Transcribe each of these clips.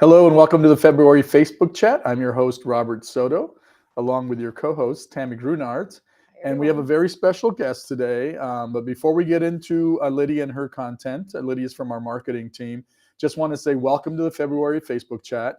Hello and welcome to the February Facebook chat. I'm your host, Robert Soto, along with your co-host, Tammy Grunart. And we have a very special guest today. But before we get into Lydia and her content, Lydia's from our marketing team. Just want to say welcome to the February Facebook chat,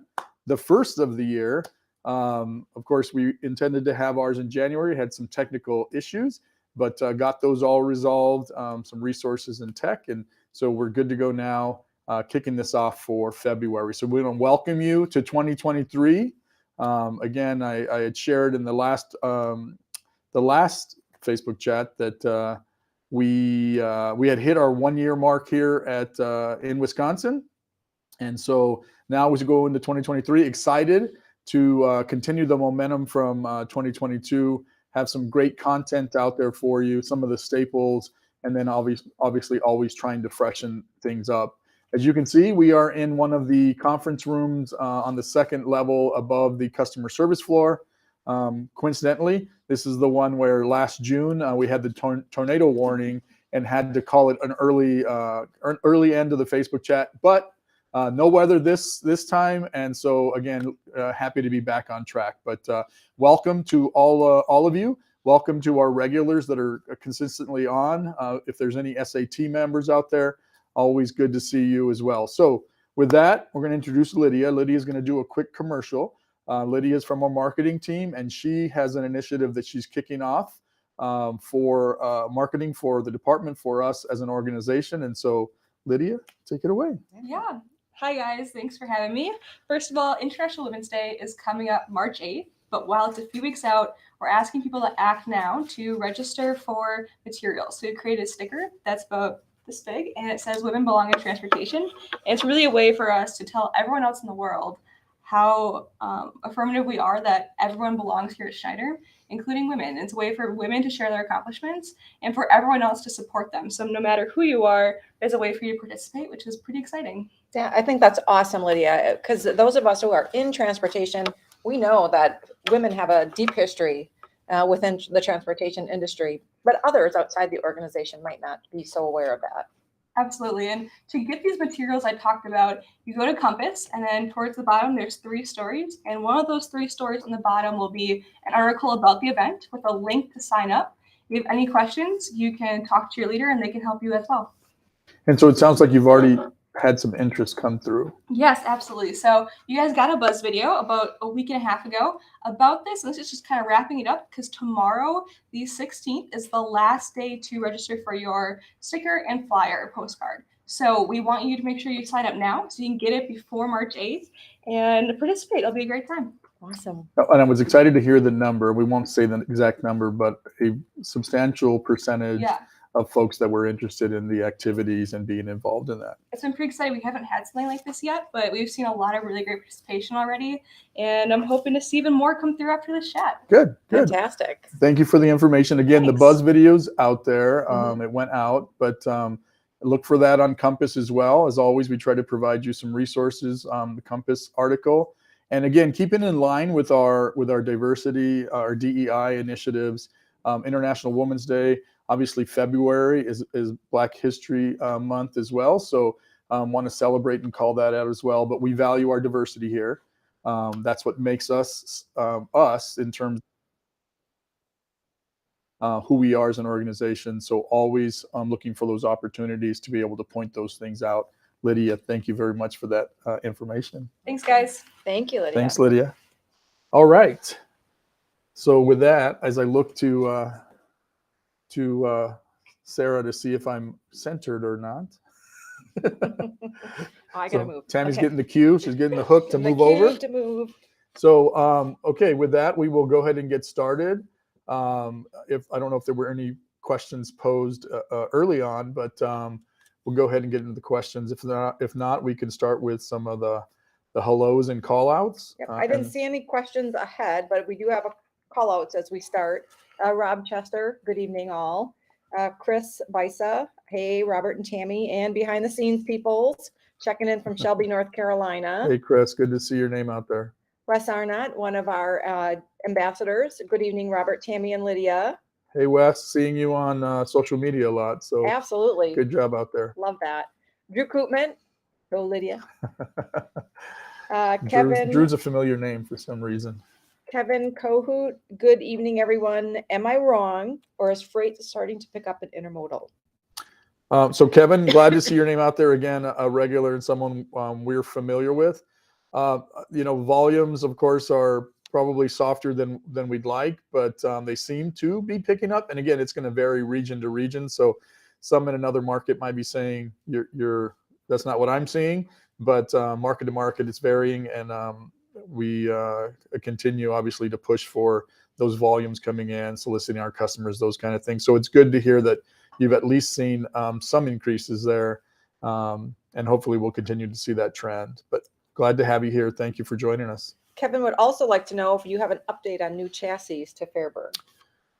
the first of the year. Of course, we intended to have ours in January, had some technical issues, but got those all resolved, some resources in tech. And so we're good to go now. Kicking this off for February. So we want to welcome you to 2023. Again, I had shared in the last Facebook chat that we had hit our 1 year mark here in Wisconsin. And so now as we go into 2023, excited to continue the momentum from 2022, have some great content out there for you, some of the staples, and then obviously always trying to freshen things up. As you can see, we are in one of the conference rooms on the second level above the customer service floor. Coincidentally, this is the one where last June we had the tornado warning and had to call it an early end of the Facebook chat, but no weather this time, and so again, happy to be back on track. But welcome to all of you. Welcome to our regulars that are consistently on. If there's any SAT members out there, always good to see you as well. So with that, we're going to introduce Lydia. Lydia is going to do a quick commercial. Lydia is from our marketing team, and she has an initiative that she's kicking off for marketing for the department, for us as an organization. And so, Lydia, take it away. Yeah. Hi, guys. Thanks for having me. First of all, International Women's Day is coming up March 8th. But while it's a few weeks out, we're asking people to act now to register for materials. So we've created a sticker that's about this big, and it says women belong in transportation. And it's really a way for us to tell everyone else in the world how affirmative we are, that everyone belongs here at Schneider, including women. It's a way for women to share their accomplishments and for everyone else to support them. So no matter who you are, there's a way for you to participate, which is pretty exciting. Yeah, I think that's awesome, Lydia, because those of us who are in transportation, we know that women have a deep history within the transportation industry, but others outside the organization might not be so aware of that. Absolutely. And to get these materials I talked about, you go to Compass, and then towards the bottom, there's 3 stories. And one of those 3 stories on the bottom will be an article about the event with a link to sign up. If you have any questions, you can talk to your leader and they can help you as well. And so it sounds like you've already had some interest come through. Yes, absolutely. So you guys got a buzz video about a week and a half ago about this. And this is just kind of wrapping it up because tomorrow, the 16th, is the last day to register for your sticker and flyer postcard. So we want you to make sure you sign up now so you can get it before March 8th and participate. It'll be a great time. Awesome. And I was excited to hear the number. We won't say the exact number, but a substantial percentage of folks that were interested in the activities and being involved in that. It's been pretty exciting. We haven't had something like this yet, but we've seen a lot of really great participation already. And I'm hoping to see even more come through after this chat. Good. Fantastic. Thank you for the information. Again, Thanks. The buzz video's out there. It went out, but look for that on Compass as well. As always, we try to provide you some resources on the Compass article. And again, keeping in line with our diversity, our DEI initiatives, International Women's Day. Obviously, February is Black History Month as well. So want to celebrate and call that out as well. But we value our diversity here. That's what makes us us in terms of who we are as an organization. So always looking for those opportunities to be able to point those things out. Lydia, thank you very much for that information. Thanks, guys. Thank you, Lydia. Thanks, Lydia. All right. So with that, as I look to Sarah to see if I'm centered or not. I gotta move. Tammy's getting the cue. She's getting the hook to move over. So, okay, with that, we will go ahead and get started. If I don't know if there were any questions posed early on, but we'll go ahead and get into the questions. If not, we can start with some of the hellos and call outs. Yep, I didn't see any questions ahead, but we do have a call outs as we start. Rob Chester, good evening all. Chris Bisa, hey, Robert and Tammy, and behind the scenes peoples, checking in from Shelby, North Carolina. Hey, Chris, good to see your name out there. Wes Arnott, one of our ambassadors. Good evening, Robert, Tammy, and Lydia. Hey, Wes, seeing you on social media a lot. So absolutely. Good job out there. Love that. Drew Koopman. Go, Lydia. Kevin. Drew's a familiar name for some reason. Kevin Kohout, good evening, everyone. Am I wrong, or is freight starting to pick up in intermodal? So Kevin, glad to see your name out there again, a regular and someone we're familiar with. Volumes, of course, are probably softer than we'd like, but they seem to be picking up. And again, it's going to vary region to region. So some in another market might be saying you're that's not what I'm seeing, but market to market, it's varying, and we continue obviously to push for those volumes coming in, soliciting our customers, those kind of things. So it's good to hear that you've at least seen some increases there, and hopefully we'll continue to see that trend. But glad to have you here. Thank you for joining us. Kevin would also like to know if you have an update on new chassis to Fairburn.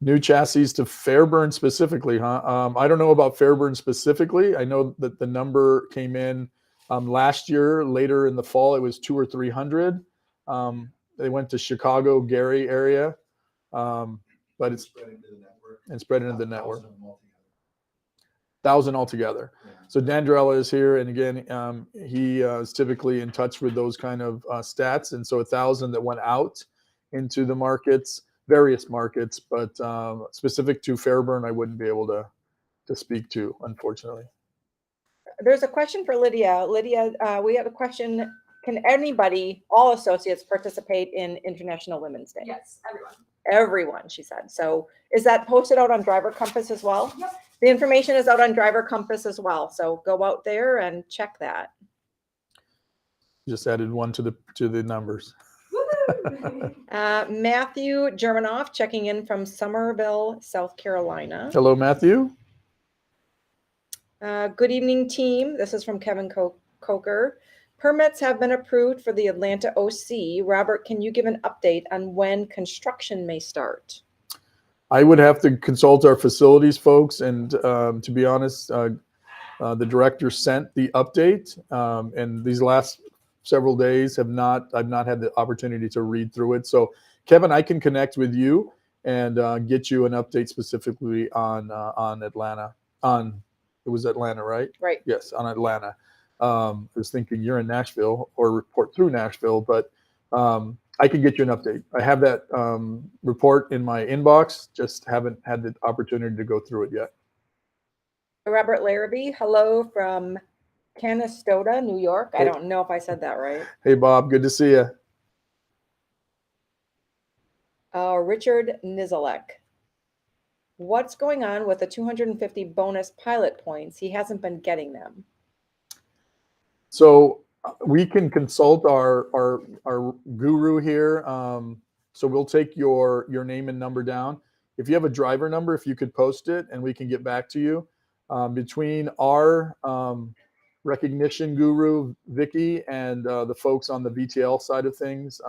New chassis to Fairburn specifically, huh? I don't know about Fairburn specifically. I know that the number came in last year, later in the fall, it was 200 or 300. They went to Chicago, Gary area, but it's spread into the network. 1,000 altogether. Yeah. So Dandrella is here, and again, he is typically in touch with those kind of stats, and so 1,000 that went out into the markets, various markets, but specific to Fairburn, I wouldn't be able to speak to, unfortunately. There's a question for Lydia. Lydia, we have a question. Can anybody, all associates, participate in International Women's Day? Yes, everyone. Everyone, she said. So is that posted out on Driver Compass as well? Yep. The information is out on Driver Compass as well. So go out there and check that. Just added one to the numbers. Matthew Germanoff checking in from Somerville, South Carolina. Hello, Matthew. Good evening, team. This is from Kevin Coker. Permits have been approved for the Atlanta OC. Robert, can you give an update on when construction may start? I would have to consult our facilities folks, and to be honest, the director sent the update, and these last several days I've not had the opportunity to read through it. So, Kevin, I can connect with you and get you an update specifically on Atlanta. It was Atlanta, right? Right. Yes, on Atlanta. I was thinking you're in Nashville or report through Nashville, but I can get you an update. I have that report in my inbox, just haven't had the opportunity to go through it yet. Robert Larrabee, hello from Canastota, New York. I don't know if I said that right. Hey, Bob, good to see you. Richard Nizalek. What's going on with the 250 bonus pilot points? He hasn't been getting them. So we can consult our guru here. So we'll take your name and number down. If you have a driver number, if you could post it, and we can get back to you. Between our recognition guru, Vicky, and the folks on the VTL side of things,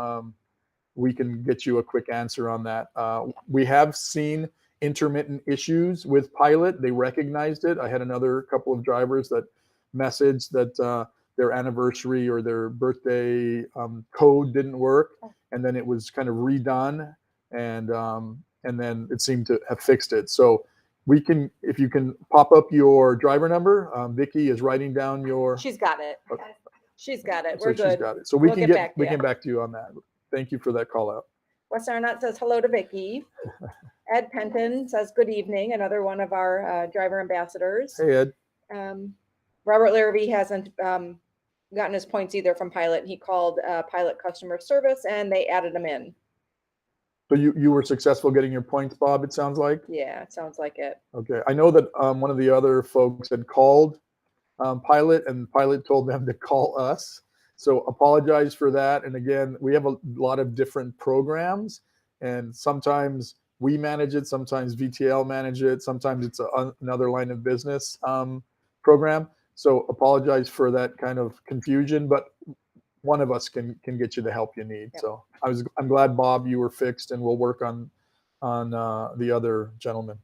we can get you a quick answer on that. We have seen intermittent issues with pilot. They recognized it. I had another couple of drivers that messaged that their anniversary or their birthday code didn't work, and then it was kind of redone, and then it seemed to have fixed it. So we can, if you can pop up your driver number, Vicky is writing down your. She's got it. Okay. She's got it. So We're good. She's got it. So we can get back to you on that. Thank you for that call out. Wes Arnott says hello to Vicky. Ed Penton says good evening. Another one of our driver ambassadors. Hey, Ed. Robert Larrabee hasn't gotten his points either from Pilot. He called Pilot customer service and they added him in. So you were successful getting your points, Bob, it sounds like? Yeah, it sounds like it. Okay. I know that one of the other folks had called Pilot, and Pilot told them to call us. So apologize for that. And again, we have a lot of different programs, and sometimes we manage it, sometimes VTL manage it, sometimes it's another line of business program. So apologize for that kind of confusion, but one of us can get you the help you need. Yep. So I'm glad, Bob, you were fixed, and we'll work on the other gentleman.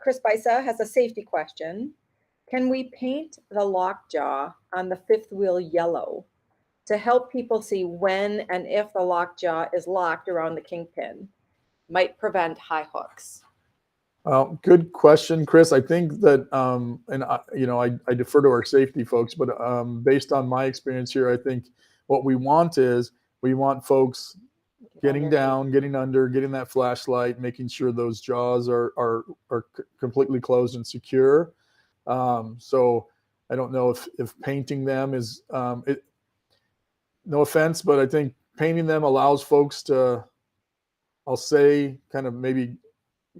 Chris Bisa has a safety question. Can we paint the lockjaw on the fifth wheel yellow to help people see when and if the lockjaw is locked around the kingpin? Might prevent high hooks. Good question, Chris. I think that, and I defer to our safety folks, but based on my experience here, I think what we want folks getting Under. down, getting under, getting that flashlight, making sure those jaws are completely closed and secure. So I don't know if painting them is, no offense, but I think painting them allows folks to, I'll say, kind of maybe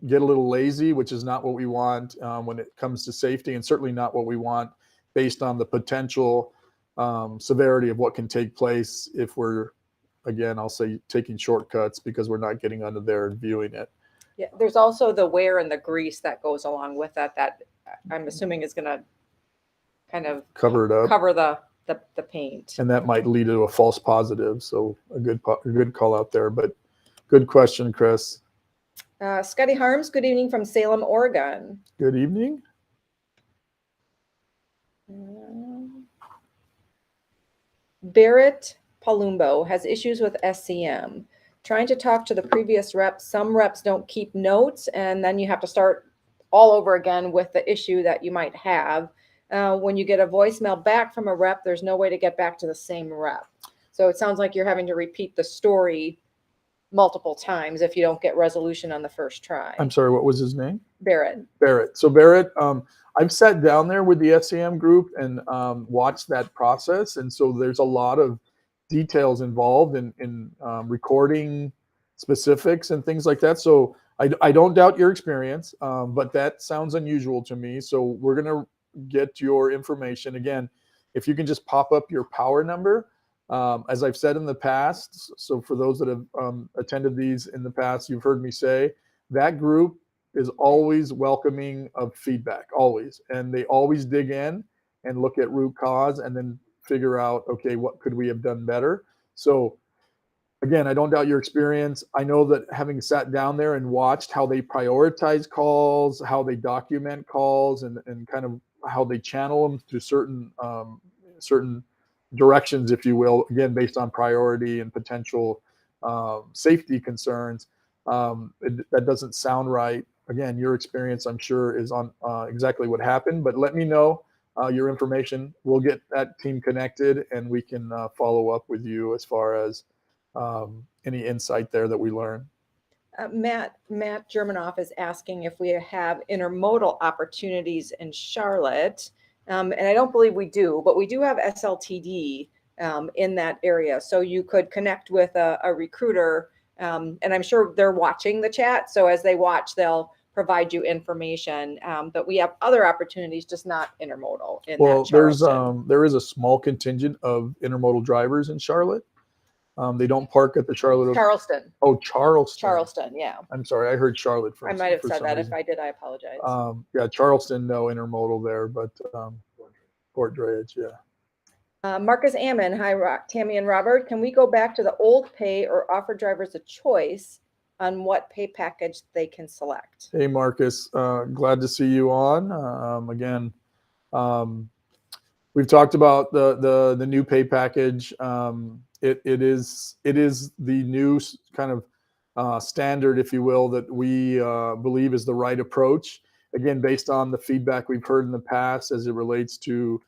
get a little lazy, which is not what we want when it comes to safety, and certainly not what we want based on the potential severity of what can take place if we're, again, I'll say, taking shortcuts because we're not getting under there and viewing it. Yeah, there's also the wear and the grease that goes along with that I'm assuming is going to kind of Cover it up. cover the paint. And that might lead to a false positive. So a good call out there, but good question, Chris. Scotty Harms, good evening from Salem, Oregon. Good evening. Barrett Palumbo has issues with SCM. Trying to talk to the previous reps. Some reps don't keep notes, and then you have to start all over again with the issue that you might have. When you get a voicemail back from a rep, there's no way to get back to the same rep. So it sounds like you're having to repeat the story multiple times if you don't get resolution on the first try. I'm sorry, what was his name? Barrett. So Barrett, I've sat down there with the SCM group and watched that process. And so there's a lot of details involved in recording specifics and things like that. So I don't doubt your experience, but that sounds unusual to me. So we're going to get your information. Again, if you can just pop up your power number, as I've said in the past, so for those that have attended these in the past, you've heard me say that group is always welcoming of feedback, always. And they always dig in and look at root cause and then figure out, okay, what could we have done better? So again, I don't doubt your experience. I know that having sat down there and watched how they prioritize calls, how they document calls, and kind of how they channel them to certain directions, if you will, again, based on priority and potential safety concerns, that doesn't sound right. Again, your experience, I'm sure, is on exactly what happened, but let me know your information. We'll get that team connected and we can follow up with you as far as any insight there that we learn. Matt Germanoff is asking if we have intermodal opportunities in Charlotte. And I don't believe we do, but we do have SLTD in that area. So you could connect with a recruiter, and I'm sure they're watching the chat. So as they watch, they'll provide you information. But we have other opportunities, just not intermodal in that Charleston. There is a small contingent of intermodal drivers in Charlotte. They don't park at the Charlotte. Charleston. Oh, Charleston. Charleston, yeah. I'm sorry, I heard Charlotte. I might have said that. Reason. If I did, I apologize. Yeah, Charleston, no intermodal there, but Fort Drayage, yeah. Marcus Ammon, hi, Tammy and Robert. Can we go back to the old pay or offer drivers a choice on what pay package they can select? Hey, Marcus, glad to see you on. Again, we've talked about the new pay package. It is the new kind of standard, if you will, that we believe is the right approach. Again, based on the feedback we've heard in the past as it relates to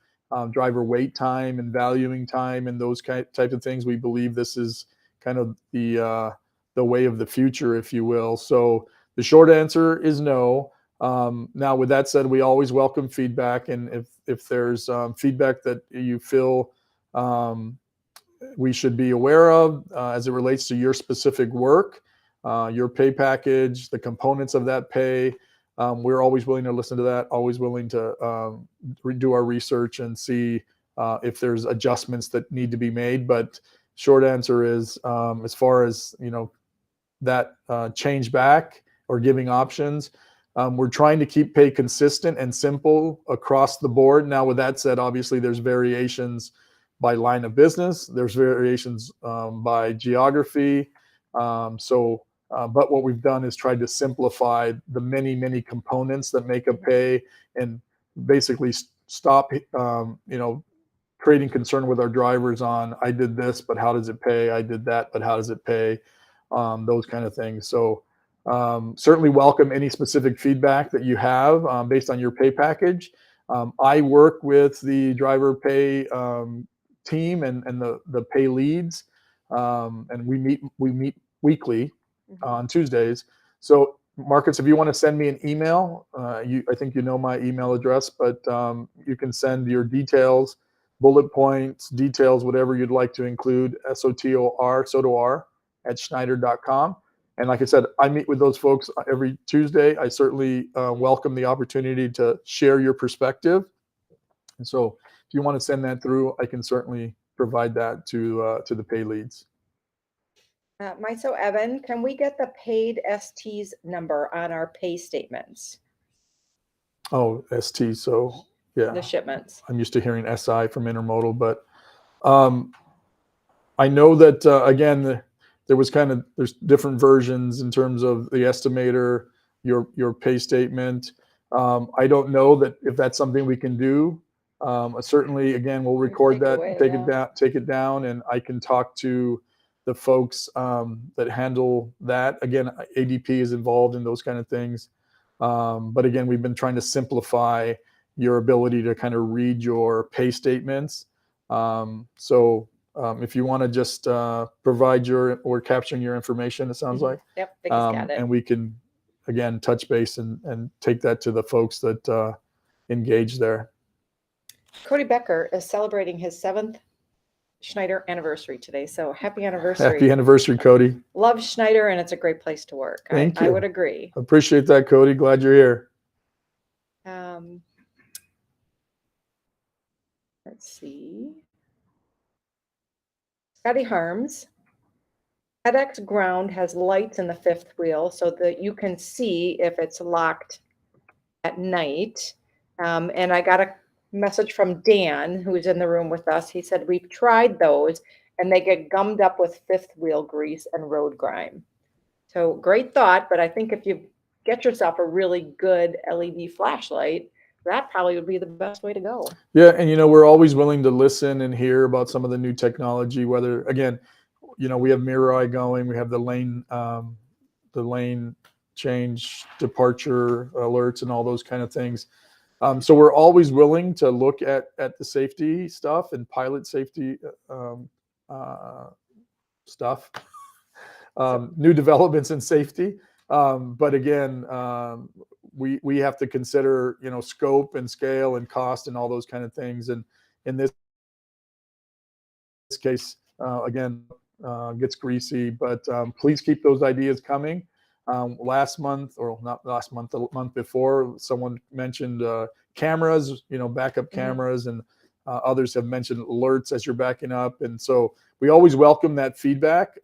driver wait time and valuing time and those type of things, we believe this is kind of the way of the future, if you will. So the short answer is no. Now, with that said, we always welcome feedback, and if there's feedback that you feel we should be aware of as it relates to your specific work, your pay package, the components of that pay, we're always willing to listen to that, always willing to do our research and see if there's adjustments that need to be made. But short answer is, as far as, that change back or giving options, we're trying to keep pay consistent and simple across the board. Now, with that said, obviously there's variations by line of business. There's variations by geography. But what we've done is tried to simplify the many components that make up pay and basically stop, creating concern with our drivers on, I did this, but how does it pay? I did that, but how does it pay? Those kind of things. So certainly welcome any specific feedback that you have based on your pay package. I work with the driver pay team and the pay leads, and we meet weekly on Tuesdays. So Marcus, if you want to send me an email, I think you know my email address, but you can send your details, bullet points, details, whatever you'd like to include, SOTOR at Schneider.com. And like I said, I meet with those folks every Tuesday. I certainly welcome the opportunity to share your perspective. And so if you want to send that through, I can certainly provide that to the pay leads. So Evan, can we get the paid ST's number on our pay statements? Oh, ST. So yeah, The shipments. I'm used to hearing SI from intermodal, but I know that again, there's different versions in terms of the estimator, your pay statement. I don't know that if that's something we can do. Certainly, again, we'll record Take it that, away, take it down, and I can talk to the folks that handle that. Again, ADP is involved in those kind of things. But again, we've been trying to simplify your ability to kind of read your pay statements. So if you want to just provide or capturing your information, it sounds like. Yep, Vicky's got it. And we can, again, touch base and take that to the folks that engage there. Cody Becker is celebrating his 7th Schneider anniversary today. So happy anniversary. Happy anniversary, Cody. Love Schneider, and it's a great place to work. Thank you. I would agree. Appreciate that, Cody. Glad you're here. Let's see. Scotty Harms. FedEx Ground has lights in the 5th wheel so that you can see if it's locked at night. And I got a message from Dan, who is in the room with us. He said, we've tried those and they get gummed up with 5th wheel grease and road grime. So great thought, but I think if you get yourself a really good LED flashlight, that probably would be the best way to go. Yeah, and we're always willing to listen and hear about some of the new technology, whether, again, we have Mirai going, we have the lane change, departure alerts and all those kind of things. So we're always willing to look at the safety stuff and pilot safety stuff, new developments in safety. But again, we have to consider, scope and scale and cost and all those kind of things. And in this case, again, gets greasy, but please keep those ideas coming. Last month, or not last month, the month before, someone mentioned cameras, backup cameras, and others have mentioned alerts as you're backing up. And so we always welcome that feedback.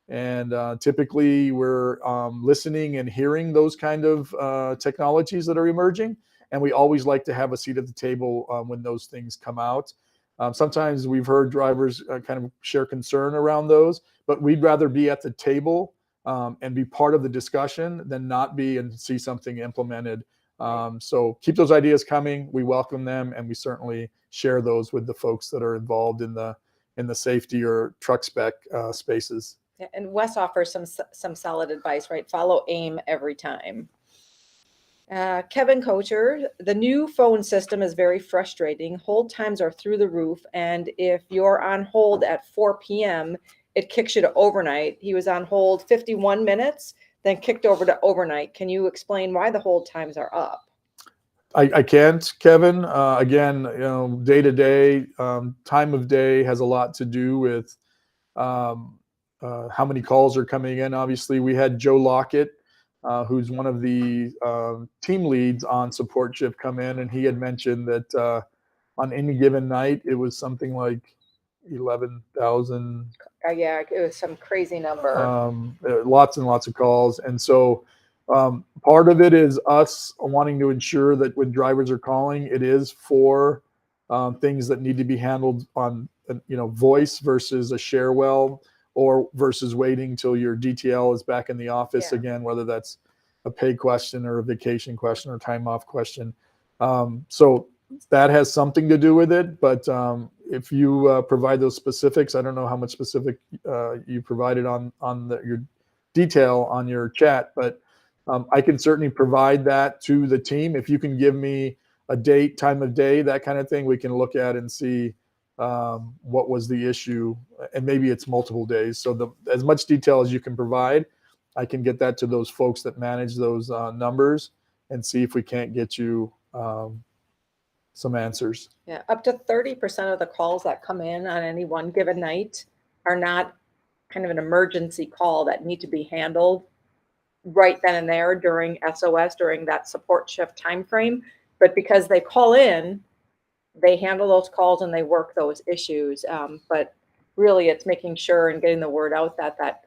And typically we're listening and hearing those kind of technologies that are emerging. And we always like to have a seat at the table when those things come out. Sometimes we've heard drivers kind of share concern around those, but we'd rather be at the table and be part of the discussion than not be and see something implemented. So keep those ideas coming. We welcome them, and we certainly share those with the folks that are involved in the safety or truck spec spaces. Yeah, and Wes offers some solid advice, right? Follow AIM every time. Kevin Kocher, the new phone system is very frustrating. Hold times are through the roof, and if you're on hold at 4 p.m., it kicks you to overnight. He was on hold 51 minutes, then kicked over to overnight. Can you explain why the hold times are up? I can't, Kevin. Again, day to day, time of day has a lot to do with how many calls are coming in. Obviously, we had Joe Lockett, who's one of the team leads on support shift, come in, and he had mentioned that on any given night, it was something like 11,000. Yeah, it was some crazy number. Lots and lots of calls. And so part of it is us wanting to ensure that when drivers are calling, it is for things that need to be handled on, voice versus a share well, or versus waiting till your DTL is back in the office again, whether that's a pay question or a vacation question or time off question. So that has something to do with it. But if you provide those specifics, I don't know how much specific you provided on your detail on your chat, but I can certainly provide that to the team. If you can give me a date, time of day, that kind of thing, we can look at and see what was the issue, and maybe it's multiple days. So as much detail as you can provide, I can get that to those folks that manage those numbers and see if we can't get you some answers. Yeah, up to 30% of the calls that come in on any one given night are not kind of an emergency call that need to be handled right then and there during SOS, during that support shift time frame. But because they call in, they handle those calls and they work those issues. But really, it's making sure and getting the word out that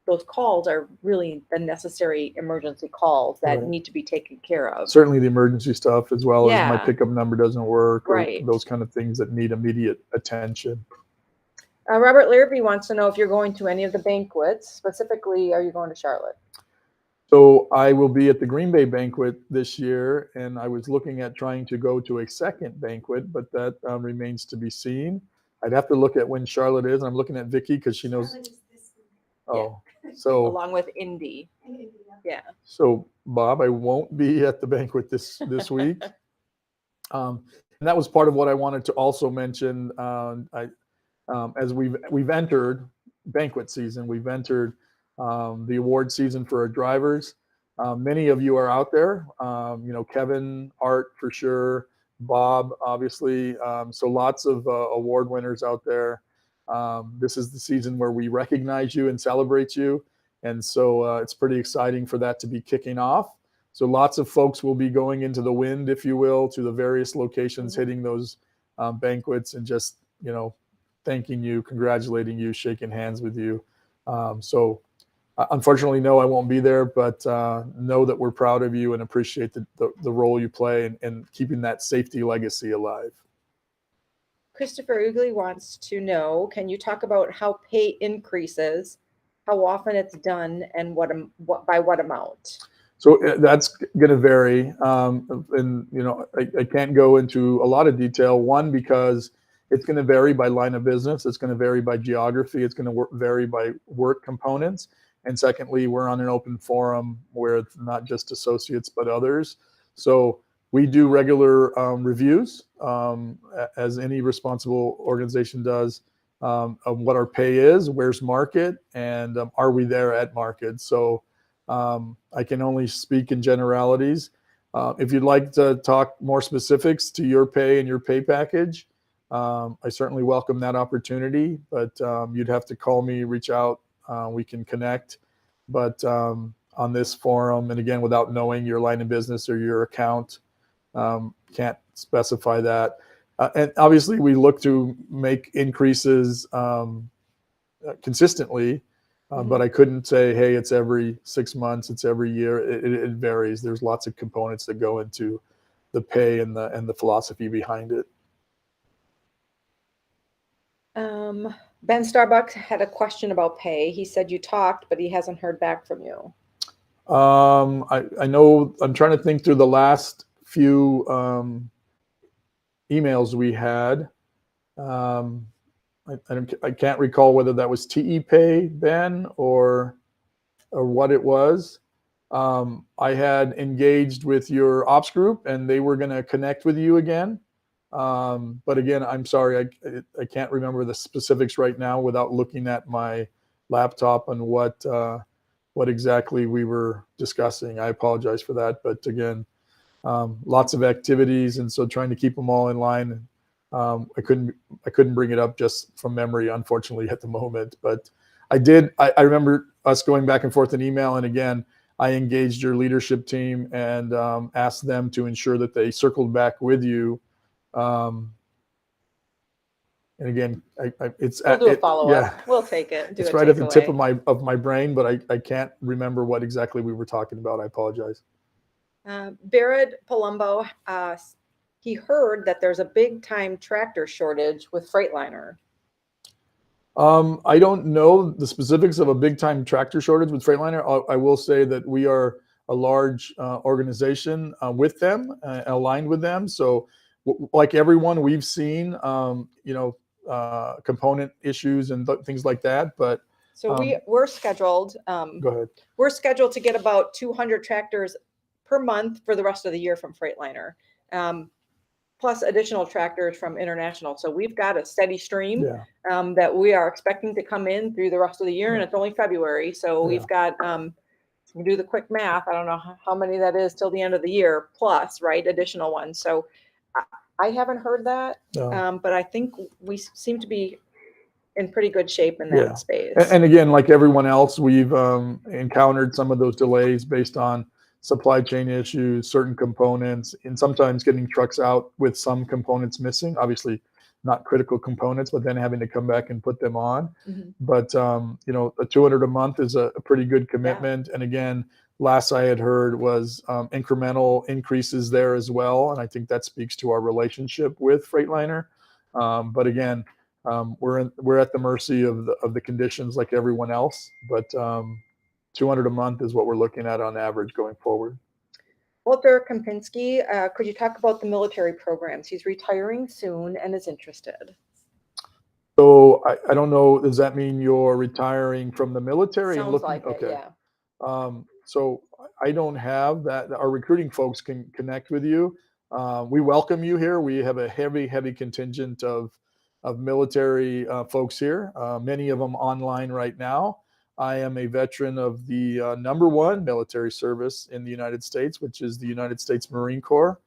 those calls are really the necessary emergency calls that Right. need to be taken care of. Certainly the emergency stuff, as well as my Yeah. pickup number doesn't work, or Right. those kind of things that need immediate attention. Robert Larrabee wants to know if you're going to any of the banquets. Specifically, are you going to Charlotte? So I will be at the Green Bay banquet this year, and I was looking at trying to go to a second banquet, but that remains to be seen. I'd have to look at when Charlotte is. And I'm looking at Vicky because she knows. Oh, so Along with Indy. Yeah. So Bob, I won't be at the banquet this week. And that was part of what I wanted to also mention. As we've entered banquet season, we've entered the award season for our drivers. Many of you are out there. Kevin, Art for sure, Bob, obviously. So lots of award winners out there. This is the season where we recognize you and celebrate you. And so it's pretty exciting for that to be kicking off. So lots of folks will be going into the wind, if you will, to the various locations, hitting those banquets and just, thanking you, congratulating you, shaking hands with you. Unfortunately, no, I won't be there, but know that we're proud of you and appreciate the role you play in keeping that safety legacy alive. Christopher Ugley wants to know, can you talk about how pay increases, how often it's done, and by what amount? So that's going to vary. I can't go into a lot of detail. One, because it's going to vary by line of business. It's going to vary by geography. It's going to vary by work components. And secondly, we're on an open forum where it's not just associates, but others. So we do regular reviews, as any responsible organization does, of what our pay is, where's market, and are we there at market? So I can only speak in generalities. If you'd like to talk more specifics to your pay and your pay package, I certainly welcome that opportunity, but you'd have to call me, reach out, we can connect. But on this forum, and again, without knowing your line of business or your account, can't specify that. And obviously, we look to make increases consistently. But I couldn't say, hey, it's every 6 months, it's every year. It varies. There's lots of components that go into the pay and the philosophy behind it. Ben Starbucks had a question about pay. He said you talked, but he hasn't heard back from you. I know, I'm trying to think through the last few emails we had. I can't recall whether that was TE Pay, Ben, or what it was. I had engaged with your ops group, and they were going to connect with you again. But again, I'm sorry, I can't remember the specifics right now without looking at my laptop and what exactly we were discussing. I apologize for that. But again, lots of activities, and so trying to keep them all in line. I couldn't bring it up just from memory, unfortunately, at the moment. But I remember us going back and forth in email, and again, I engaged your leadership team and asked them to ensure that they circled back with you. And again, We'll do a follow-up. Yeah. We'll take it. It's right at the tip of my brain, but I can't remember what exactly we were talking about. I apologize. Barrett Palumbo, he heard that there's a big time tractor shortage with Freightliner. I don't know the specifics of a big time tractor shortage with Freightliner. I will say that we are a large organization with them, aligned with them. So like everyone, we've seen, component issues and things like that. But so we're scheduled. Go ahead. We're scheduled to get about 200 tractors per month for the rest of the year from Freightliner. plus additional tractors from international. So we've got a steady stream Yeah. that we are expecting to come in through the rest of the year, and Yeah. it's only February. So Yeah. we've got, we do the quick math. I don't know how many that is till the end of the year, plus, right, additional ones. So I haven't heard that, No. but I think we seem to be in pretty good shape in Yeah. that space. And again, like everyone else, we've encountered some of those delays based on supply chain issues, certain components, and sometimes getting trucks out with some components missing. Obviously, not critical components, but then having to come back and put them on. Mhm. But you know, a 200 a month is a pretty good commitment. And again, last I had heard was incremental increases there as well, and I think that speaks to our relationship with Freightliner. But again, we're at the mercy of the conditions like everyone else. But 200 a month is what we're looking at on average going forward. Walter Kempinski, could you talk about the military programs? He's retiring soon and is interested. So I don't know, does that mean you're retiring from the military and Sounds looking? like it, Okay. yeah. So I don't have that. Our recruiting folks can connect with you. We welcome you here. We have a heavy contingent of military folks here, many of them online right now. I am a veteran of the #1 military service in the United States, which is the United States Marine Corps.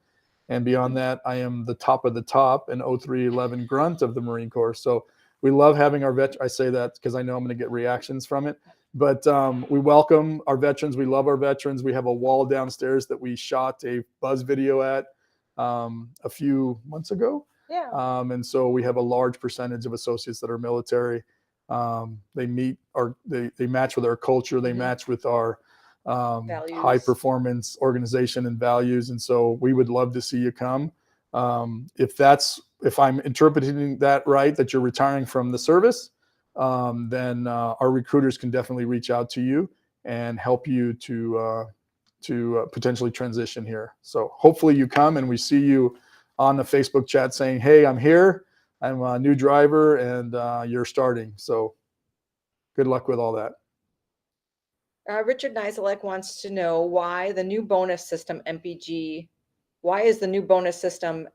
And beyond that, I am the top of the top, an 0311 grunt of the Marine Corps. So we love having our I say that because I know I'm going to get reactions from it. But we welcome our veterans. We love our veterans. We have a wall downstairs that we shot a buzz video at a few months ago. Yeah. And so we have a large percentage of associates that are military. They match with our culture. They match with our high performance organization and values. And so we would love to see you come. If I'm interpreting that right, that you're retiring from the service, then our recruiters can definitely reach out to you and help you to potentially transition here. So hopefully you come and we see you on the Facebook chat saying, hey, I'm here. I'm a new driver and you're starting. So good luck with all that. Richard Nizelek wants to know why the new bonus system MPG, why is the new bonus system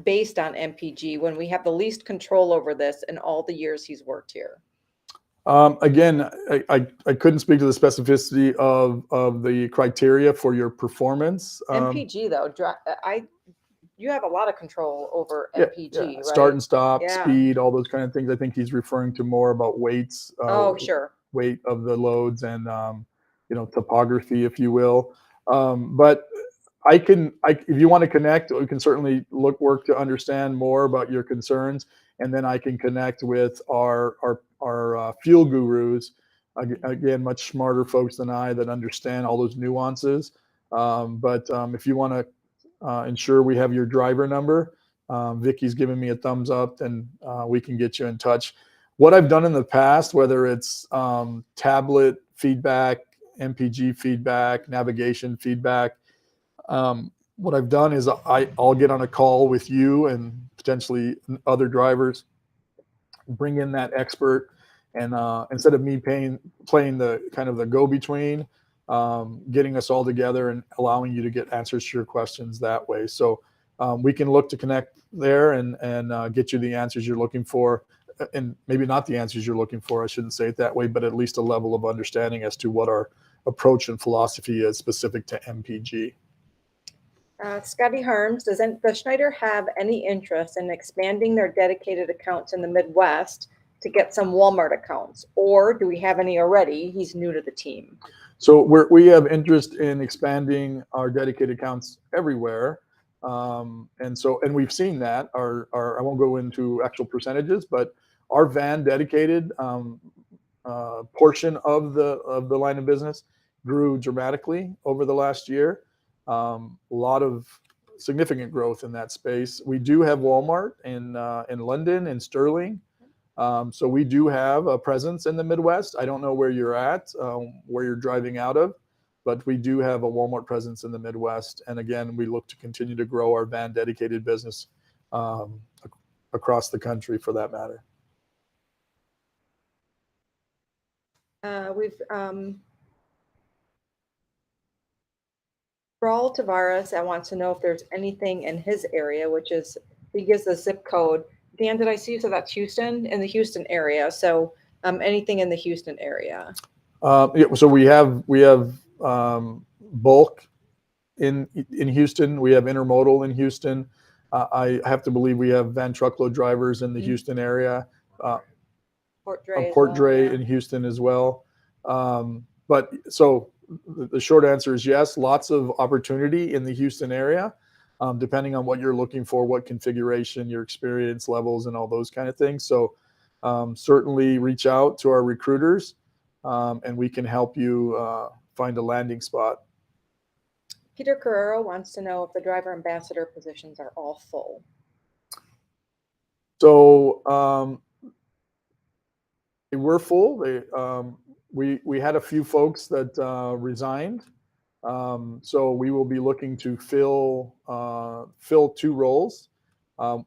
based on MPG when we have the least control over this in all the years he's worked here? Again, I couldn't speak to the specificity of the criteria for your performance. MPG though, you have a lot of control over MPG, right? Start and stop, speed, all those kind of things. I think he's referring to more about weights. Sure. Weight of the loads and topography, if you will. But if you want to connect, we can certainly work to understand more about your concerns, and then I can connect with our fuel gurus. Again, much smarter folks than I that understand all those nuances. But if you want to ensure we have your driver number, Vicky's giving me a thumbs up, then we can get you in touch. What I've done in the past, whether it's tablet feedback, MPG feedback, navigation feedback, what I've done is I'll get on a call with you and potentially other drivers, bring in that expert, and instead of me playing the kind of the go-between, getting us all together and allowing you to get answers to your questions that way. So we can look to connect there and get you the answers you're looking for, and maybe not the answers you're looking for, I shouldn't say it that way, but at least a level of understanding as to what our approach and philosophy is specific to MPG. Scotty Harms, does Schneider have any interest in expanding their dedicated accounts in the Midwest to get some Walmart accounts, or do we have any already? He's new to the team. So we have interest in expanding our dedicated accounts everywhere. And we've seen that I won't go into actual percentages, but our van dedicated portion of the line of business grew dramatically over the last year. A lot of significant growth in that space. We do have Walmart in London and Sterling. So we do have a presence in the Midwest. I don't know where you're at, where you're driving out of, but we do have a Walmart presence in the Midwest. And again, we look to continue to grow our van dedicated business across the country for that matter. Raul Tavares, I wants to know if there's anything in his area, which is, he gives the zip code. Dan, did I see you said that's Houston, in the Houston area? So anything in the Houston area? Yeah, so we have bulk in Houston. We have intermodal in Houston. I have to believe we have van truckload drivers in the Houston area. Port Dre. Port Dre in Houston as well. But so the short answer is yes, lots of opportunity in the Houston area, depending on what you're looking for, what configuration, your experience levels, and all those kind of things. So certainly reach out to our recruiters, and we can help you find a landing spot. Peter Carrero wants to know if the driver ambassador positions are all full. So we're full. We had a few folks that resigned, so we will be looking to fill 2 roles.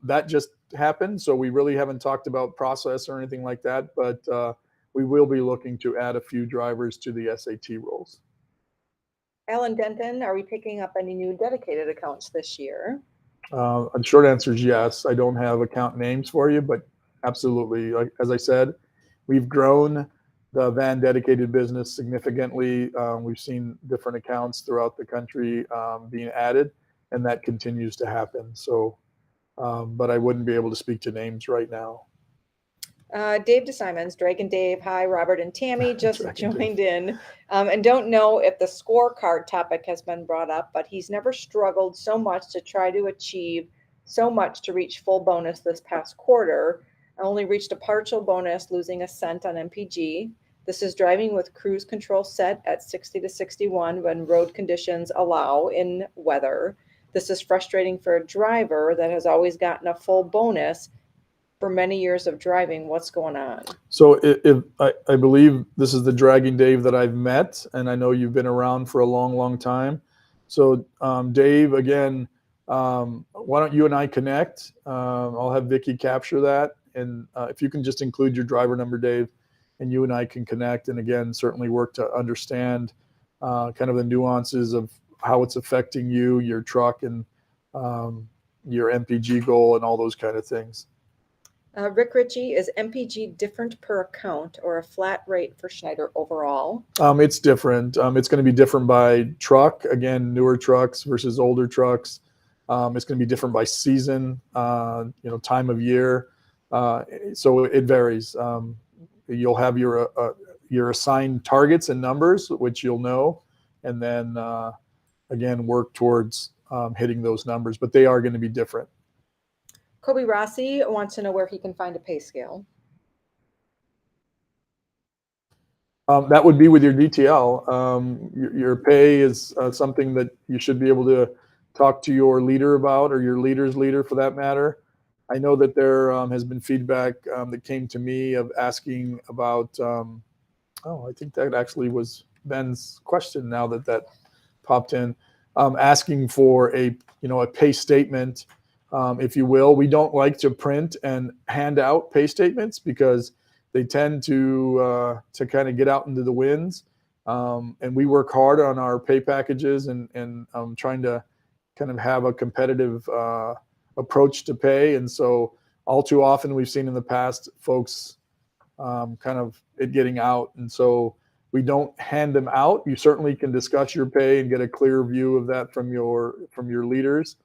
That just happened, so we really haven't talked about process or anything like that. But we will be looking to add a few drivers to the SAT roles. Alan Denton, are we picking up any new dedicated accounts this year? The short answer is yes. I don't have account names for you, but absolutely. Like, as I said, we've grown the van dedicated business significantly. We've seen different accounts throughout the country being added, and that continues to happen. So, but I wouldn't be able to speak to names right now. Dave DeSimons, Drake and Dave, hi, Robert and Tammy just joined in and don't know if the scorecard topic has been brought up, but he's never struggled so much to try to achieve so much to reach full bonus this past quarter. I only reached a partial bonus, losing a cent on MPG. This is driving with cruise control set at 60 to 61 when road conditions allow in weather. This is frustrating for a driver that has always gotten a full bonus for many years of driving. What's going on? So if I believe this is the Dragging Dave that I've met, and I know you've been around for a long, long time. So Dave, again, why don't you and I connect? I'll have Vicky capture that. And if you can just include your driver number, Dave, and you and I can connect. And again, certainly work to understand kind of the nuances of how it's affecting you, your truck, and your MPG goal and all those kind of things. Rick Ritchie, is MPG different per account or a flat rate for Schneider overall? It's different. It's going to be different by truck. Again, newer trucks versus older trucks. It's going to be different by season, time of year. So it varies. You'll have your assigned targets and numbers, which you'll know, and then again work towards hitting those numbers. But they are going to be different. Kobe Rossi wants to know where he can find a pay scale. That would be with your DTL. Your pay is something that you should be able to talk to your leader about, or your leader's leader for that matter. I know that there has been feedback that came to me of asking about, I think that actually was Ben's question now that popped in, asking for a pay statement. If you will. We don't like to print and hand out pay statements because they tend to kind of get out into the winds. And we work hard on our pay packages and trying to kind of have a competitive approach to pay. And so all too often we've seen in the past folks kind of it getting out. And so we don't hand them out. You certainly can discuss your pay and get a clear view of that from your leaders.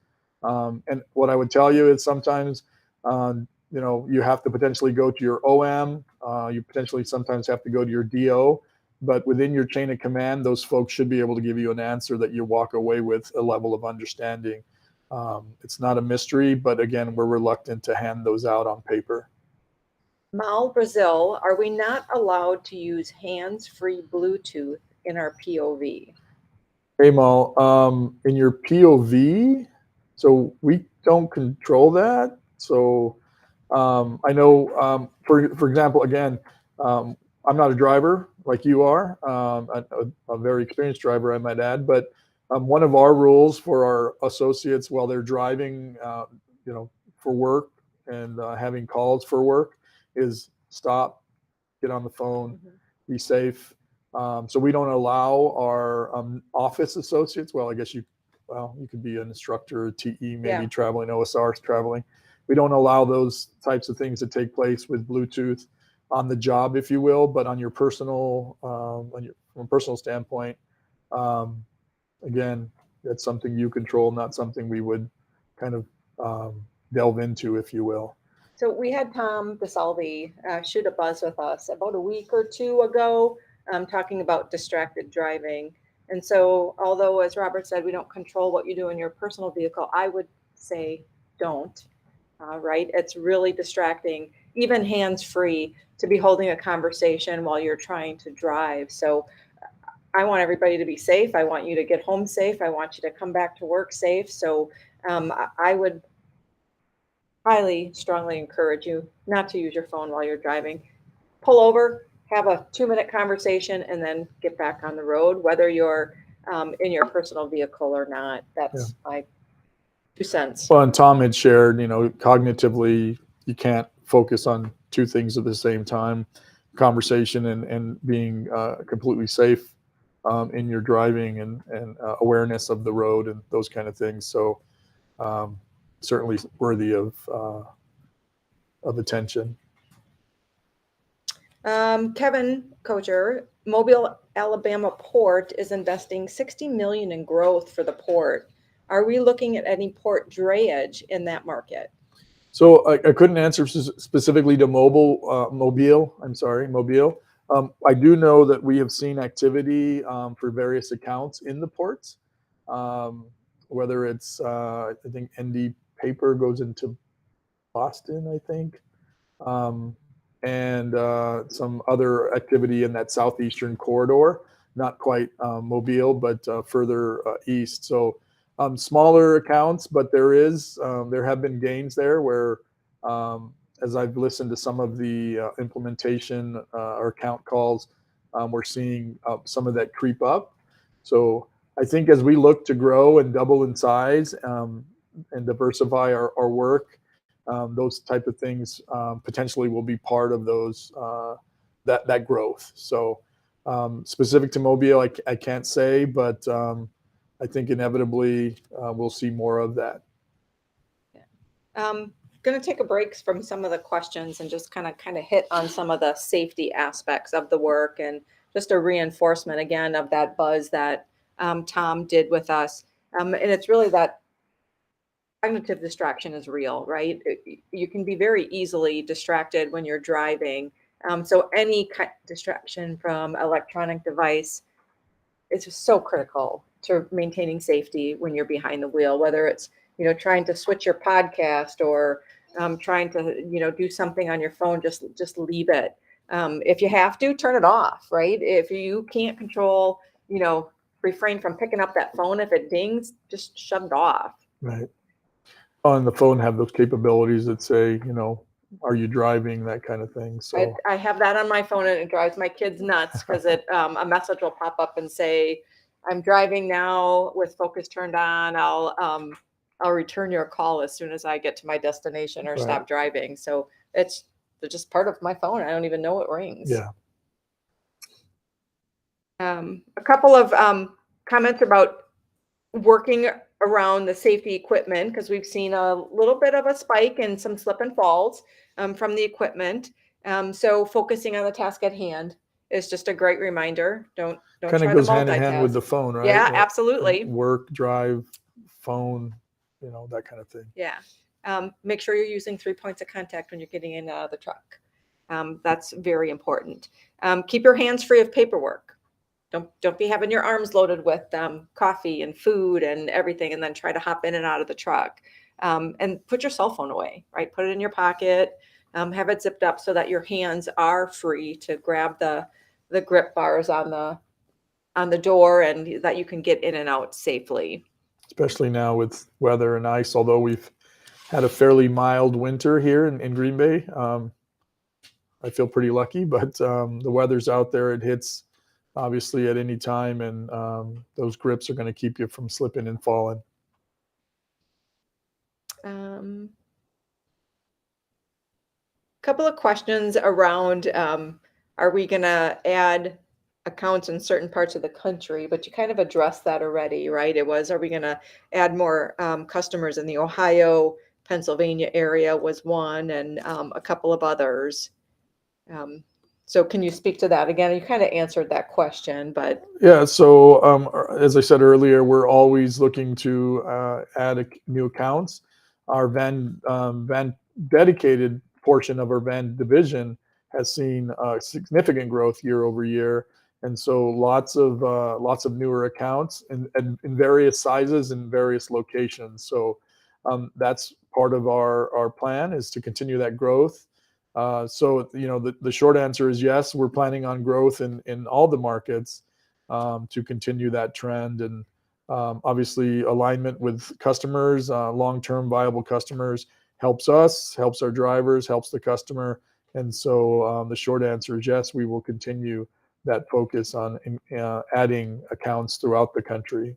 And what I would tell you is sometimes, you have to potentially go to your OM. You potentially sometimes have to go to your DO. But within your chain of command, those folks should be able to give you an answer that you walk away with a level of understanding. It's not a mystery, but again, we're reluctant to hand those out on paper. Mal Brazil, are we not allowed to use hands-free Bluetooth in our POV? Hey, Mal, in your POV, so we don't control that. So I know, for example, again, I'm not a driver like you are, a very experienced driver, I might add. But one of our rules for our associates while they're driving, for work and having calls for work is stop, get on the phone, be safe. So we don't allow our office associates, well, I guess you well, you could be an instructor, TE, maybe Yeah. traveling, OSR traveling. We don't allow those types of things to take place with Bluetooth on the job, if you will, but on your personal, from a personal standpoint, um, again, that's something you control, not something we would kind of delve into, if you will. So we had Tom DeSalvi shoot a buzz with us about a week or two ago, talking about distracted driving. And so, although, as Robert said, we don't control what you do in your personal vehicle, I would say don't, right? It's really distracting, even hands-free, to be holding a conversation while you're trying to drive. So I want everybody to be safe. I want you to get home safe. I want you to come back to work safe. So I would highly, strongly encourage you not to use your phone while you're driving. Pull over, have a 2-minute conversation, and then get back on the road, whether you're in your personal vehicle or not. That's my 2 cents. Well, and Tom had shared, cognitively, you can't focus on two things at the same time, conversation and being completely safe in your driving and awareness of the road and those kind of things. So certainly worthy of attention. Kevin Kocher, Mobile, Alabama port is investing $60 million in growth for the port. Are we looking at any port drayage in that market? So I couldn't answer specifically to Mobile. I do know that we have seen activity for various accounts in the ports, whether it's, I think ND paper goes into Boston, I think, and some other activity in that southeastern corridor, not quite Mobile, but further east. So smaller accounts, but there have been gains there where, as I've listened to some of the implementation or account calls, we're seeing some of that creep up. So I think as we look to grow and double in size and diversify our work, those type of things potentially will be part of those that growth. So specific to Mobile, I can't say, but I think inevitably we'll see more of that. Going to take a break from some of the questions and just kind of hit on some of the safety aspects of the work and just a reinforcement again of that buzz that Tom did with us. And it's really that cognitive distraction is real, right? You can be very easily distracted when you're driving. So any distraction from electronic device is just so critical to maintaining safety when you're behind the wheel, whether it's, trying to switch your podcast or trying to, do something on your phone, just leave it. If you have to, turn it off, right? If you can't control, refrain from picking up that phone, if it dings, just shut it off. Right. On the phone have those capabilities that say, are you driving, that kind of thing. So I have that on my phone and it drives my kids nuts because a message will pop up and say, I'm driving now with focus turned on. I'll return your call as soon as I get to my destination or stop driving. So it's just part of my phone. I don't even know it rings. Yeah. A couple of comments about working around the safety equipment, because we've seen a little bit of a spike in some slip and falls from the equipment. So focusing on the task at hand is just a great reminder. Don't kind try of goes to hand in hand with multitask. the phone, right? Yeah, absolutely. Work, drive, phone, that kind of thing. Yeah. Make sure you're using 3 points of contact when you're getting in and out of the truck. That's very important. Keep your hands free of paperwork. Don't be having your arms loaded with coffee and food and everything, and then try to hop in and out of the truck. And put your cell phone away, right? Put it in your pocket. Have it zipped up so that your hands are free to grab the grip bars on the door and that you can get in and out safely. Especially now with weather and ice, although we've had a fairly mild winter here in Green Bay. I feel pretty lucky, but the weather's out there. It hits obviously at any time, and those grips are going to keep you from slipping and falling. Couple of questions around, are we going to add accounts in certain parts of the country, but you kind of addressed that already, right? It was, are we going to add more customers in the Ohio, Pennsylvania area was one, and a couple of others. So can you speak to that again? You kind of answered that question, but Yeah. So as I said earlier, we're always looking to add new accounts. Our van dedicated portion of our van division has seen significant growth year over year, and so lots of newer accounts in various sizes and various locations. So that's part of our plan, is to continue that growth. So the short answer is yes, we're planning on growth in all the markets to continue that trend, and obviously alignment with customers, long-term viable customers, helps us, helps our drivers, helps the customer. And so the short answer is yes, we will continue that focus on adding accounts throughout the country.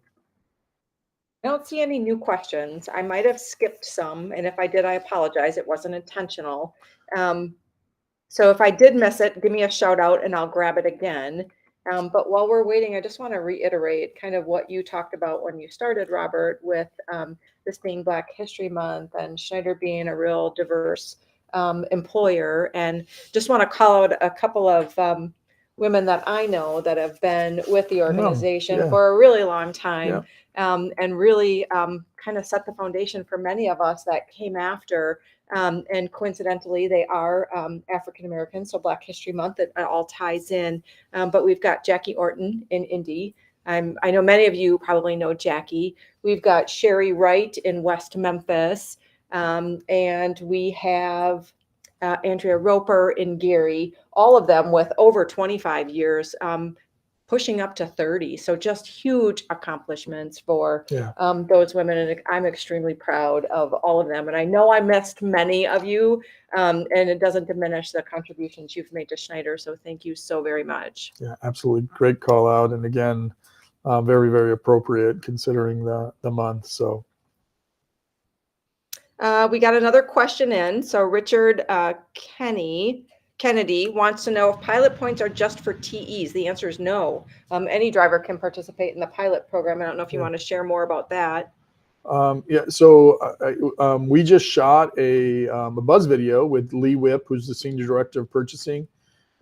I don't see any new questions. I might have skipped some, and if I did, I apologize. It wasn't intentional. So if I did miss it, give me a shout out and I'll grab it again. But while we're waiting, I just want to reiterate kind of what you talked about when you started, Robert, with this being Black History Month and Schneider being a real diverse employer. And just want to call out a couple of women that I know that have been with the organization yeah. for a really long time. Yeah. And really kind of set the foundation for many of us that came after. And coincidentally, they are African American, so Black History Month, it all ties in. But we've got Jackie Orton in Indy. I know many of you probably know Jackie. We've got Sherry Wright in West Memphis. And we have Andrea Roper in Gary, all of them with over 25 years, pushing up to 30. So just huge accomplishments for those women. And I'm extremely proud of all of them. And I know I missed many of you, and it doesn't diminish the contributions you've made to Schneider. So thank you so very much. Yeah, absolutely. Great call out. And again, very, very appropriate considering the month. So. We got another question in. So Richard Kennedy wants to know if pilot points are just for TEs. The answer is no. Any driver can participate in the pilot program. I don't know if you want to share more about that. So we just shot a buzz video with Lee Whip, who's the Senior Director of Purchasing,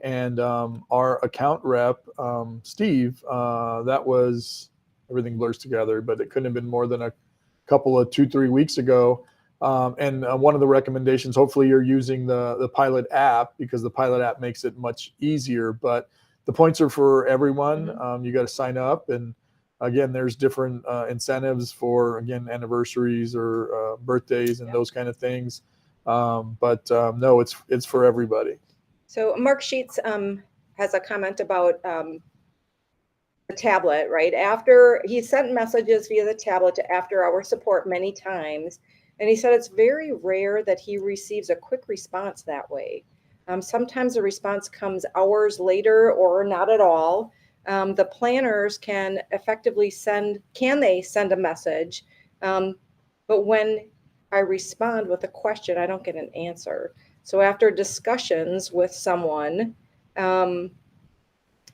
and our account rep, Steve. That was, everything blurs together, but it couldn't have been more than a couple of 2-3 weeks ago. And one of the recommendations, hopefully you're using the Pilot app, because the Pilot app makes it much easier, but the points are for everyone. You got to sign up, and again, there's different incentives for, again, anniversaries or birthdays and those kind of things. But no, it's for everybody. So Mark Sheets has a comment about the tablet, right? After he sent messages via the tablet to after hour support many times. And he said it's very rare that he receives a quick response that way. Sometimes the response comes hours later or not at all. The planners can effectively send a message? But when I respond with a question, I don't get an answer. So after discussions with someone in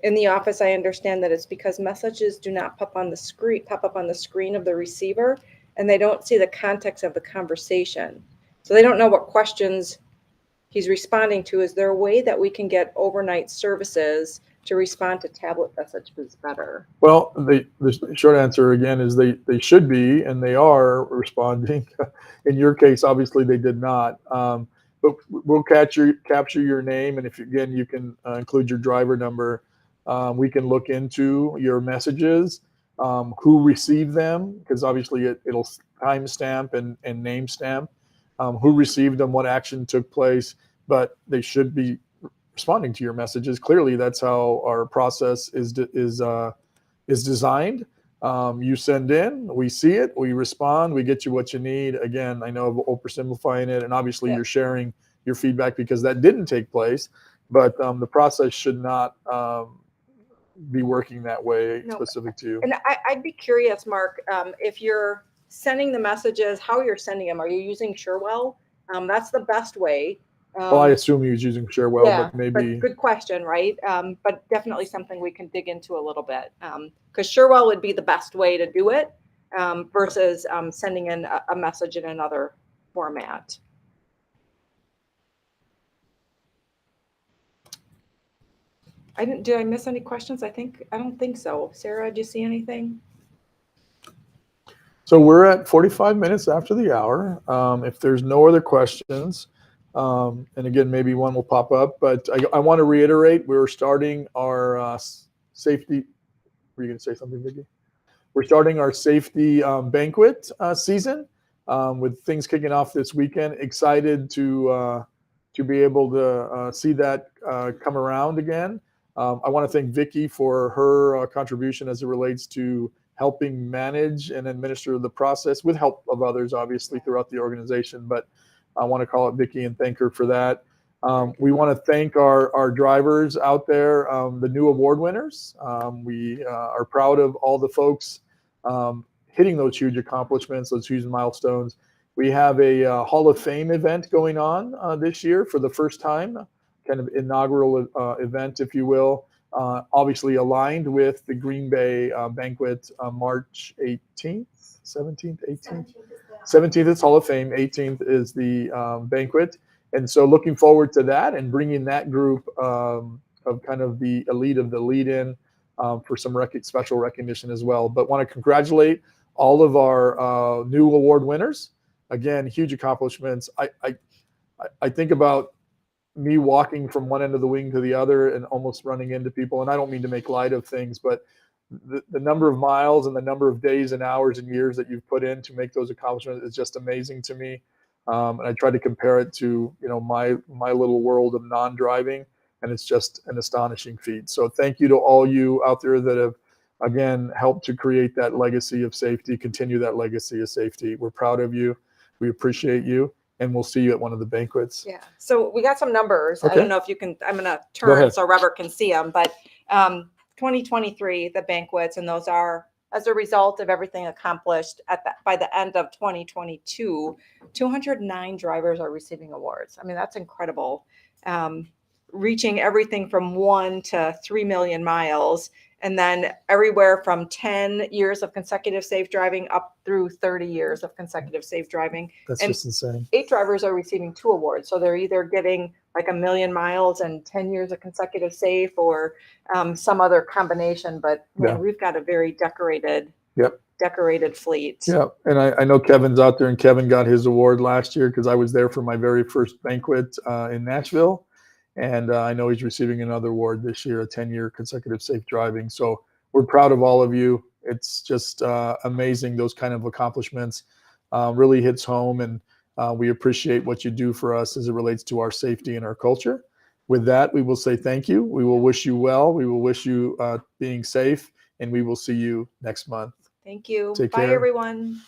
the office, I understand that it's because messages do not pop up on the screen of the receiver, and they don't see the context of the conversation. So they don't know what questions he's responding to. Is there a way that we can get overnight services to respond to tablet messages better? Well, the short answer again is they should be, and they are responding. In your case, obviously they did not. But we'll capture your name, and if again you can include your driver number, we can look into your messages. Who received them, because obviously it'll timestamp and name stamp who received them, what action took place, but they should be responding to your messages. Clearly, that's how our process is designed. You send in, we see it, we respond, we get you what you need. Again, I know I'm oversimplifying it, and obviously you're sharing your feedback because that didn't take place, but the process should not be working that way specific to you. And I'd be curious, Mark, if you're sending the messages, how you're sending them. Are you using Surewell? That's the best way. Well, I assume he was using Sharewell, yeah, but maybe. good question, right? But definitely something we can dig into a little bit, because Sherwell would be the best way to do it, versus sending in a message in another format. Did I miss any questions? I don't think so. Sarah, did you see anything? So we're at 45 minutes after the hour. If there's no other questions, and again, maybe one will pop up, but I want to reiterate, we're starting our safety. Were you going to say something, Vicki? We're starting our safety banquet season with things kicking off this weekend. Excited to be able to see that come around again. I want to thank Vicki for her contribution as it relates to helping manage and administer the process with help of others, obviously, throughout the organization. But I want to call it Vicki and thank her for that. We want to thank our drivers out there, the new award winners. We are proud of all the folks hitting those huge accomplishments, those huge milestones. We have a Hall of Fame event going on this year for the first time, kind of inaugural event, if you will. Obviously aligned with the Green Bay banquet March 18th, 17th, 18th. 17th is Hall of Fame, 18th is the banquet. And so looking forward to that and bringing that group of kind of the elite of the lead-in for some special recognition as well. But want to congratulate all of our new award winners. Again, huge accomplishments. I think about me walking from one end of the wing to the other and almost running into people. And I don't mean to make light of things, but the number of miles and the number of days and hours and years that you've put in to make those accomplishments is just amazing to me. And I try to compare it to, my little world of non-driving, and it's just an astonishing feat. So thank you to all you out there that have, again, helped to create that legacy of safety, continue that legacy of safety. We're proud of you. We appreciate you. And we'll see you at one of the banquets. Yeah. So we got some numbers. Okay. I don't know if you can, I'm going to Go turn ahead. so Robert can see them, but 2023, the banquets, and those are as a result of everything accomplished by the end of 2022, 209 drivers are receiving awards. I mean, that's incredible. Reaching everything from 1 to 3 million miles, and then everywhere from 10 years of consecutive safe driving up through 30 years of consecutive safe driving. That's And just insane. 8 drivers are receiving 2 awards. So they're either getting like 1 million miles and 10 years of consecutive safe, or some other combination. But man, we've got a very decorated fleet. Yeah. And I know Kevin's out there, and Kevin got his award last year because I was there for my very first banquet in Nashville. And I know he's receiving another award this year, a 10-year consecutive safe driving. So we're proud of all of you. It's just amazing. Those kind of accomplishments really hits home, and we appreciate what you do for us as it relates to our safety and our culture. With that, we will say thank you. We will wish you well. We will wish you being safe, and we will see you next month. Thank you. Take Bye, care. everyone.